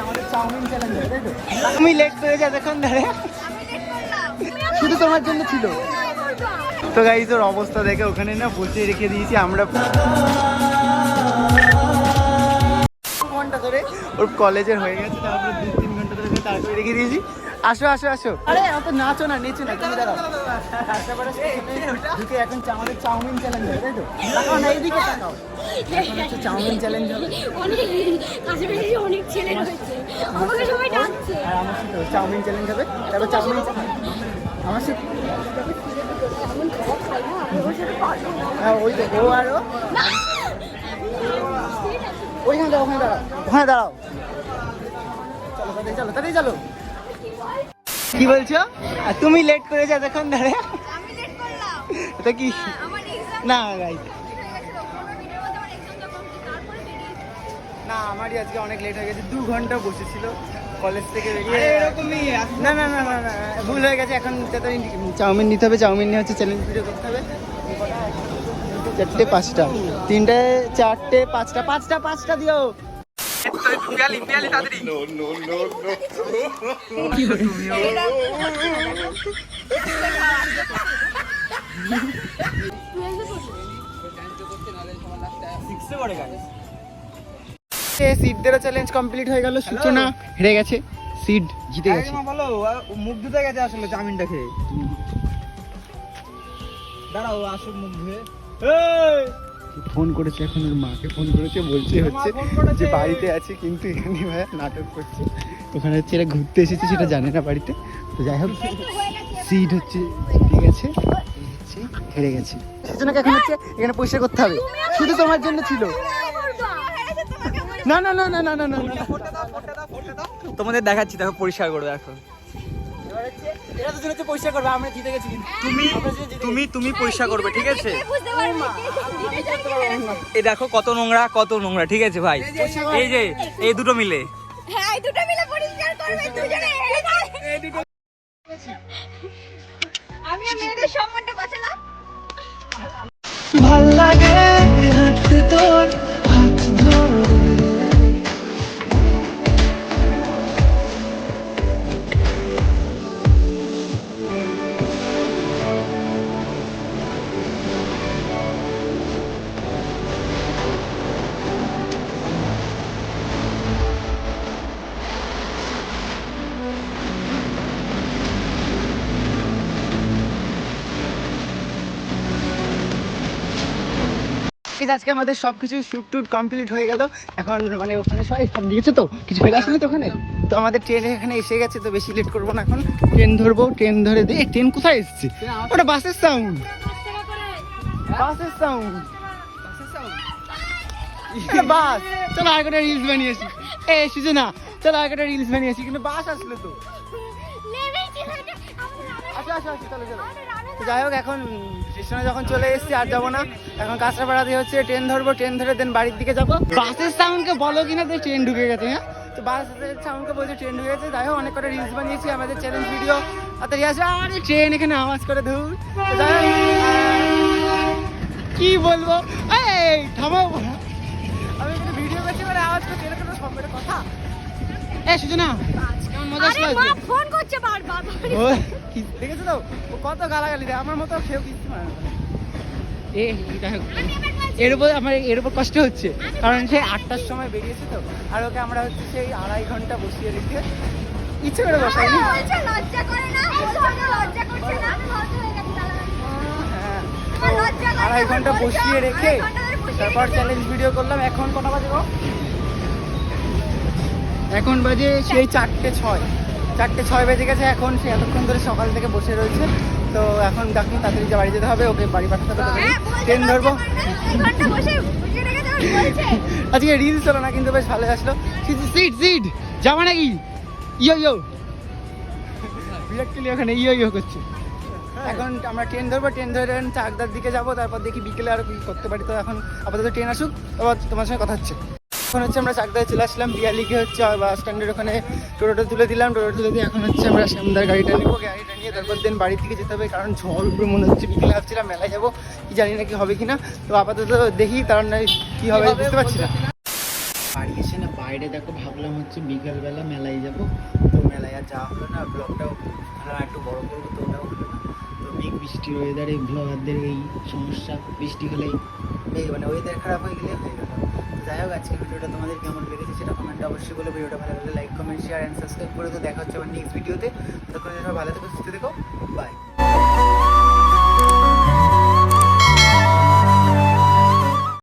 আমাদের chowmein challenge হবে, তাই তো? তুমি লেট করে যা দেখুন ধরে শুধু তোমার জন্য ছিল। তো গাইস ওর অবস্থা দেখে ওখানে না বসে রেখে দিয়েছি আমরা ঘন্টা ধরে। ওর কলেজের হয়ে গেছে, তারপরে 2-3 ঘন্টা ধরে তারপরে রেখে দিয়েছি। আসো আসো আসো, আরে অত নাচো না, নেচো না, তুমি দাঁড়াও। ঢুকে এখন আমাদের চাউমিন চ্যালেঞ্জ হবে, তাই তো? তাকাও না, এইদিকে তাকাও। এখন হচ্ছে চাউমিন চ্যালেঞ্জ হবে। অনেক ছেলে রয়েছে, আমাকে সবাই ডাকছে। আর আমার সাথে চাউমিন চ্যালেঞ্জ হবে, তারপর চাউমিন আমার সাথে। হ্যাঁ ওই তো, ও আরো ওইখানে দাঁড়াও, ওখানে দাঁড়াও, ওখানে দাঁড়াও। চলো তাড়াতাড়ি চলো, তাড়াতাড়ি চলো। কি বলছো? আর তুমি লেট করে যা দেখুন ধরে। আমি লেট করলাম, এটা কি আমার এক্সাম না গাইস, না না আমারই আজকে অনেক লেট হয়ে গেছে। 2 ঘন্টা বসেছিল কলেজ থেকে বেরিয়ে। এরকমই না না না না না, ভুল হয়ে গেছে। এখন চাউমিন নিতে হবে, চাউমিন নিয়ে হচ্ছে চ্যালেঞ্জ ভিডিও করতে হবে। 4টে 5টা, 3টে 4টে 5টা, 5টা দিও। সিডদেরও চ্যালেঞ্জ কমপ্লিট হয়ে গেল। সূচনা হেরে গেছে, সিড জিতে গেছে। বলো মুখ ধুতে গেছে আসলে চাউমিনটা খেয়ে। দাঁড়াও আসুক মুখ ধুয়ে। ফোন করেছে, এখন ওর মাকে ফোন করেছে, বলছে হচ্ছে যে বাড়িতে আছে কিন্তু এখানে ভাইয়া নাটক করছে। ওখানে হচ্ছে এরা ঘুরতে এসেছে, সেটা জানে না বাড়িতে। তো যাই হোক, সিড হচ্ছে ঠিক আছে, হেরে গেছে। সেজন্য এখন হচ্ছে এখানে পয়সা করতে হবে, শুধু তোমার জন্য ছিল। না না না না না না না, তোমাদের দেখাচ্ছি, দেখো পরিষ্কার করবে এখন। এরা দুজন হচ্ছে পয়সা করবে, আমরা জিতে গেছি। তুমি পরিষ্কার করবে, ঠিক আছে? বুঝতে পারবো এই দেখো কত নোংরা, কত নোংরা, ঠিক আছে ভাই? এই যে এই দুটো মিলে, হ্যাঁ এই দুটো মিলে পরিষ্কার করবে দুজনে। আমি মেয়েদের সম্মানটা বাঁচালাম। ভাল লাগে হাঁটতে তোর হাত ধরে। আজকে আমাদের সবকিছু শুট টুট কমপ্লিট হয়ে গেল। এখন মানে ওখানে সবাই সব দিয়েছে, তো কিছু ফেলে আসেনি তো ওখানে। তো আমাদের ট্রেন এখানে এসে গেছে, তো বেশি লেট করবো না। এখন ট্রেন ধরবো, ট্রেন ধরে দিয়ে ট্রেন কোথায় এসছে? ওটা বাসের সাউন্ড, বাসের সাউন্ড, বাস। চলো আর একটা রিলস বানিয়েছি। এ সুজনা চলো আর একটা রিলস বানিয়েছি, কিন্তু বাস আসলো তো। আসো আসো আসো, চলো চলো। তো যাই হোক, এখন স্টেশনে যখন চলে এসেছি আর যাবো না। এখন কাঁচরাপাড়া দিয়ে হচ্ছে ট্রেন ধরবো, ট্রেন ধরে দেন বাড়ির দিকে যাবো। বাসের সাউন্ডকে বলো কিনা যে ট্রেন ঢুকে গেছে। হ্যাঁ, তো বাসের সাউন্ডকে বলছে ট্রেন ঢুকে গেছে। যাই হোক, অনেক কটা রিলস বানিয়েছি আমাদের চ্যালেঞ্জ ভিডিও। তাড়াতাড়ি আসবে। আরে ট্রেন এখানে আওয়াজ করে ধুর। তো যাই হোক, কি বলবো, এই থামাও। আমি এখানে ভিডিও করছি মানে আওয়াজ করছি, এটা কোনো সম্পর্কের কথা? এ সুজনা কেমন মজা আসলো? আরে মা ফোন করছে বারবার। ও দেখেছো তো, ও কত গালাগালি দেয়। আমার মতো কেউ কিছু মানে এর উপর কষ্ট হচ্ছে, কারণ সে 8টার সময় বেরিয়েছে তো। আর ওকে আমরা হচ্ছে সেই 2.5 ঘন্টা বসিয়ে রেখে ইচ্ছে করে বসাইনি। লজ্জা করে না, লজ্জা করছে না, হ্যাঁ, তোমার লজ্জা করে না? 2.5 ঘন্টা বসিয়ে রেখে তারপর চ্যালেঞ্জ ভিডিও করলাম। এখন কটা বাজে গো? এখন বাজে সেই 4:06 বেজে গেছে। এখন সে এতক্ষণ ধরে সকাল থেকে বসে রয়েছে। তো এখন দেখুন তাড়াতাড়ি যে বাড়ি যেতে হবে, ওকে বাড়ি পাঠাতে হবে। ট্রেন ধরবো। আজকে রিলস হলো না, কিন্তু বেশ ভালো আসলো। সিট যাবো নাকি? ইয়ো বিরাট কোহলি ওখানে ইয়ো করছে। এখন আমরা ট্রেন ধরবো, ট্রেন ধরে চাকদার দিকে যাবো। তারপর দেখি বিকেলে আরো কি করতে পারি। তো এখন আপাতত ট্রেন আসুক, আবার তোমার সঙ্গে কথা হচ্ছে। এখন হচ্ছে আমরা চাকদায় চলে আসলাম। বিয়ালিকে হচ্ছে বাস স্ট্যান্ডের ওখানে টোটোটা তুলে দিলাম। টোটো তুলে দিয়ে এখন হচ্ছে আমরা শ্যামদার গাড়িটা নেবো। গাড়িটা নিয়ে তারপর দিন বাড়ির দিকে যেতে হবে, কারণ ঝড় উপরে মনে হচ্ছে। বিকেলে ভাবছিলাম মেলায় যাবো, কি জানি না কি হবে কিনা। তো আপাতত দেখি, তার নয় কি হবে বুঝতে পারছি না। বাড়ি এসে না সাইডে দেখো ভাবলাম হচ্ছে বিকেলবেলা মেলায় যাব, তো মেলায় আর যাওয়া হলো না, ব্লগটাও ভাবলাম একটু বড় করবো, তো ওটাও হলো না। তো বৃষ্টির ওয়েদারে ব্লগারদের এই সমস্যা, বৃষ্টি হলেই মানে ওয়েদার খারাপ হয়ে গেলে হয়ে গেল। তো যাই হোক, আজকের ভিডিওটা তোমাদের কেমন লেগেছে সেটা কমেন্টে অবশ্যই বলে, ভিডিওটা ভালো লাগলে like comment share and subscribe করে তো দেখা হচ্ছে আমার নেক্সট ভিডিওতে। তখন ভালো থেকো, সুস্থ থেকো, বাই।